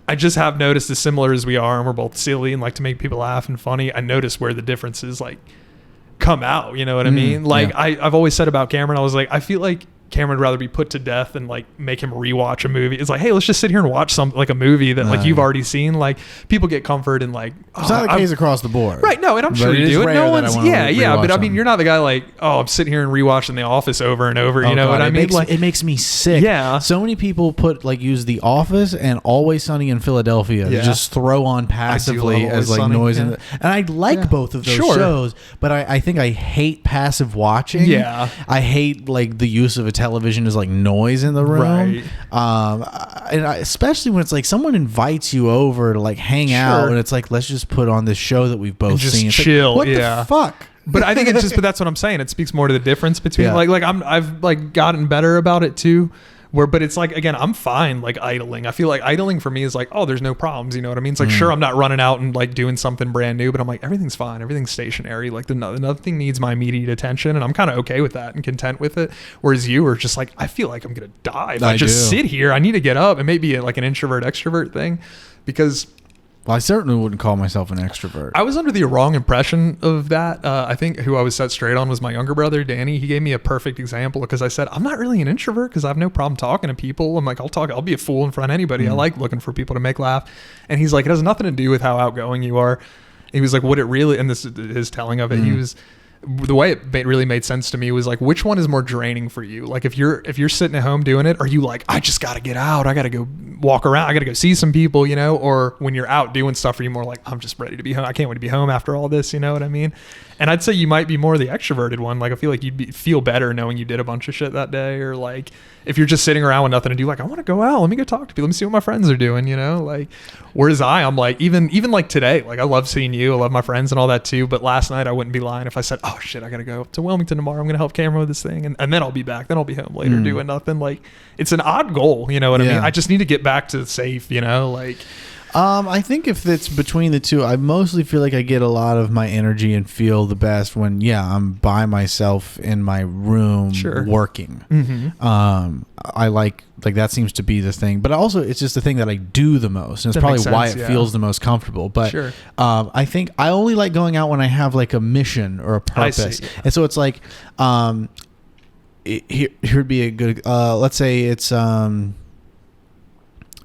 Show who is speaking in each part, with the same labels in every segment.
Speaker 1: I just have noticed, as similar as we are, and we're both silly and like to make people laugh and funny, I notice where the differences like come out, you know what I mean? Like I've always said about Cameron, I was like, I feel like Cameron would rather be put to death than like make him rewatch a movie. It's like, hey, let's just sit here and watch something like a movie that like you've already seen. Like people get comfort and like,
Speaker 2: it's not the case across the board,
Speaker 1: right? No, and I'm sure you do it. No one's, but I mean, you're not the guy like, oh, I'm sitting here and rewatching The Office over and over. You know what I mean?
Speaker 2: Like it makes me sick.
Speaker 1: Yeah.
Speaker 2: So many people use The Office and Always Sunny in Philadelphia to just throw on passively as like noise, and I like both of those shows, but I think I hate passive watching.
Speaker 1: Yeah,
Speaker 2: I hate like the use of a television as like noise in the room, especially when it's like someone invites you over to like hang out, and it's like, let's just put on this show that we've both seen. It's
Speaker 1: chill.
Speaker 2: Like, what the fuck?
Speaker 1: But I think it's just, but that's what I'm saying. It speaks more to the difference between I've like gotten better about it too. But it's like, again, I'm fine like idling. I feel like idling for me is like, oh, there's no problems. You know what I mean? It's like, sure, I'm not running out and like doing something brand new, but I'm like, everything's fine. Everything's stationary. Like nothing needs my immediate attention. And I'm kind of okay with that and content with it. Whereas you are just like, I feel like I'm going to die. If I just sit here, I need to get up. And maybe like an introvert extrovert thing, because
Speaker 2: well, I certainly wouldn't call myself an extrovert.
Speaker 1: I was under the wrong impression of that. I think who I was set straight on was my younger brother, Danny. He gave me a perfect example because I said, I'm not really an introvert because I have no problem talking to people. I'm like, I'll be a fool in front of anybody. I like looking for people to make laugh. And he's like, it has nothing to do with how outgoing you are. He was like, what it really, and this is his telling of it, he was, the way it really made sense to me was like, which one is more draining for you? Like if you're sitting at home doing it, are you like, I just got to get out. I got to go walk around. I got to go see some people, you know? Or when you're out doing stuff, are you more like, I'm just ready to be home. I can't wait to be home after all this. You know what I mean? And I'd say you might be more the extroverted one. Like I feel like feel better knowing you did a bunch of shit that day. Or like if you're just sitting around with nothing to do, like I want to go out. Let me go talk to people. Let me see what my friends are doing, you know? Like whereas I'm like, even like today, like I love seeing you. I love my friends and all that too. But last night I wouldn't be lying if I said, oh shit, I got to go to Wilmington tomorrow. I'm going to help Cameron with this thing. And then I'll be back. Then I'll be home later doing nothing. Like it's an odd goal. You know what I mean? I just need to get back to safe, you know, like.
Speaker 2: I think if it's between the two, I mostly feel like I get a lot of my energy and feel the best when, I'm by myself in my room working. I like that seems to be the thing, but also it's just the thing that I do the most, and it's probably why it feels the most comfortable. But I think I only like going out when I have like a mission or a purpose, and so it's like here'd be a good let's say it's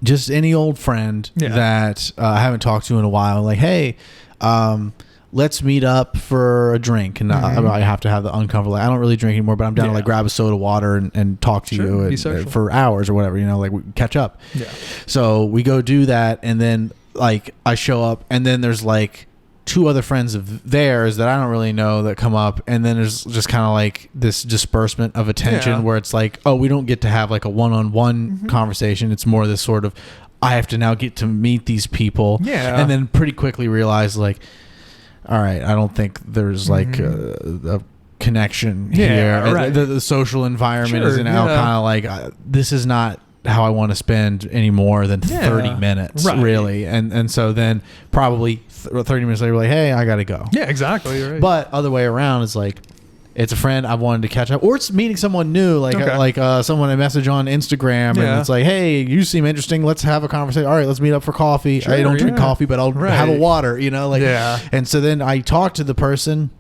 Speaker 2: just any old friend that I haven't talked to in a while. Like, hey, let's meet up for a drink. And I have to have the uncomfortable. I don't really drink anymore, but I'm down to like grab a soda water and talk to you for hours or whatever, you know, like we catch up. Yeah. So we go do that. And then like I show up and then there's like two other friends of theirs that I don't really know that come up, and then there's just kind of like this disbursement of attention where it's like, oh, we don't get to have like a one-on-one conversation. It's more this sort of, I have to now get to meet these people, and then pretty quickly realize like, all right, I don't think there's like a connection here. Right. The social environment is now kind of like, this is not how I want to spend any more than 30 minutes, really. And so then probably 30 minutes later, we're like, hey, I got to go.
Speaker 1: Yeah, exactly. Right.
Speaker 2: But other way around, it's like, it's a friend I wanted to catch up, or it's meeting someone new, like someone I message on Instagram, and it's like, hey, you seem interesting. Let's have a conversation. All right, let's meet up for coffee. I don't drink coffee, but I'll have a water, you know, like, and so then I talk to the person,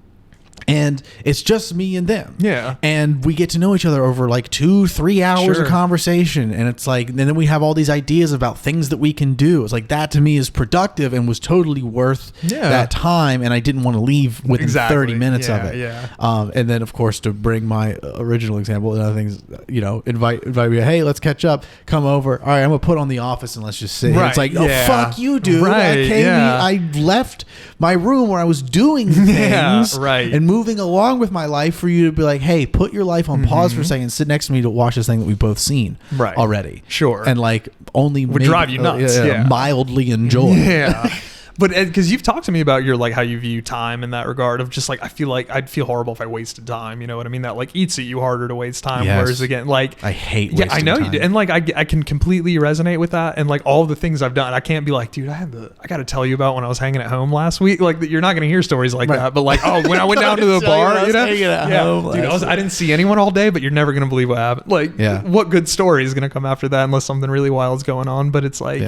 Speaker 2: and it's just me and them. Yeah. And we get to know each other over like 2-3 hours of conversation. And it's like, and then we have all these ideas about things that we can do. It's like, that to me is productive and was totally worth that time. And I didn't want to leave within 30 minutes of it. Yeah. And then of course, to bring my original example, and other things, you know, invite me, hey, let's catch up, come over. All right, I'm gonna put on The Office and let's just sit here. It's like, oh, fuck you, dude. I left my room where I was doing things and moving along with my life for you to be like, hey, put your life on pause for a second, sit next to me to watch this thing that we've both seen already. Sure. And like only
Speaker 1: would drive you nuts.
Speaker 2: Mildly enjoy.
Speaker 1: Yeah. But because you've talked to me about your like how you view time in that regard of just like, I feel like I'd feel horrible if I wasted time. You know what I mean? That like eats at you harder to waste time. Yes. Whereas again, like
Speaker 2: I hate wasting
Speaker 1: I know
Speaker 2: time.
Speaker 1: You do. And like I can completely resonate with that. And like all the things I've done, I can't be like, dude, I got to tell you about when I was hanging at home last week. Like you're not going to hear stories like that. But like, oh, when I went down to the bar, you know, dude, I didn't see anyone all day, but you're never going to believe what happened. Like what good story is going to come after that unless something really wild's going on. But it's like,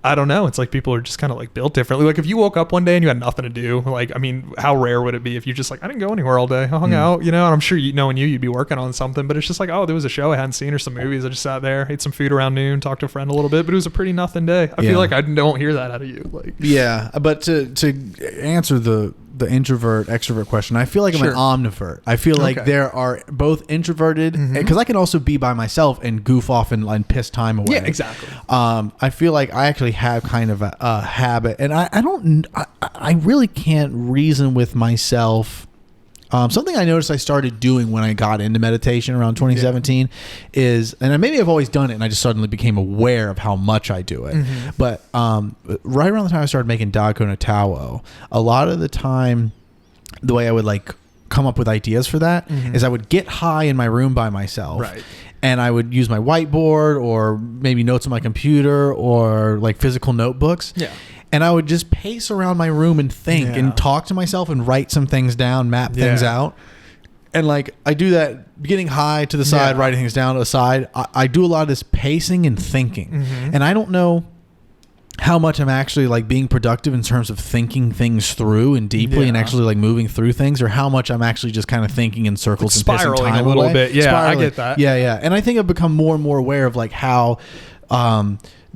Speaker 1: I don't know. It's like people are just kind of like built differently. Like if you woke up one day and you had nothing to do, like, I mean, how rare would it be if you just like, I didn't go anywhere all day. I hung out, you know, and I'm sure knowing you'd be working on something, but it's just like, oh, there was a show I hadn't seen or some movies. I just sat there, ate some food around noon, talked to a friend a little bit, but it was a pretty nothing day. I feel like I don't hear that out of you. Like,
Speaker 2: yeah, but to answer the introvert extrovert question, I feel like I'm an omnivert. I feel like there are both introverted, because I can also be by myself and goof off and piss time away.
Speaker 1: Yeah, exactly.
Speaker 2: I feel like I actually have kind of a habit, and I really can't reason with myself. Something I noticed I started doing when I got into meditation around 2017 is, and maybe I've always done it and I just suddenly became aware of how much I do it. But right around the time I started making Dako no Tawo, a lot of the time, the way I would like come up with ideas for that is I would get high in my room by myself.
Speaker 1: Right.
Speaker 2: And I would use my whiteboard or maybe notes on my computer or like physical notebooks.
Speaker 1: Yeah.
Speaker 2: And I would just pace around my room and think and talk to myself and write some things down, map things out. And like I do that getting high to the side, writing things down to the side. I do a lot of this pacing and thinking. And I don't know how much I'm actually like being productive in terms of thinking things through and deeply and actually like moving through things, or how much I'm actually just kind of thinking in circles and pissing time
Speaker 1: spiraling a little
Speaker 2: away.
Speaker 1: bit. Yeah,
Speaker 2: Spiraling.
Speaker 1: I get that.
Speaker 2: Yeah. And I think I've become more and more aware of like how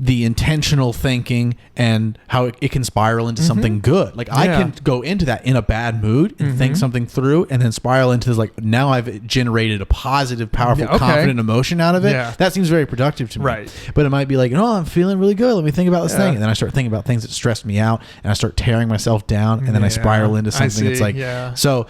Speaker 2: the intentional thinking and how it can spiral into something good. Like I can go into that in a bad mood and think something through and then spiral into this, like, now I've generated a positive, powerful, confident emotion out of it. Yeah. That seems very productive to me.
Speaker 1: Right.
Speaker 2: But it might be like, oh, I'm feeling really good. Let me think about this thing. And then I start thinking about things that stress me out and I start tearing myself down and then I spiral into something that's like, so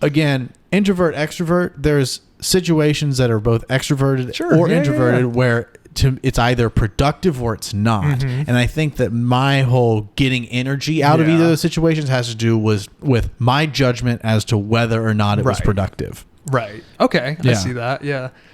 Speaker 2: again, introvert, extrovert, there's situations that are both extroverted or introverted where it's either productive or it's not. And I think that my whole getting energy out of either of those situations has to do with my judgment as to whether or not it was productive.
Speaker 1: Right. Okay. I see that. Yeah.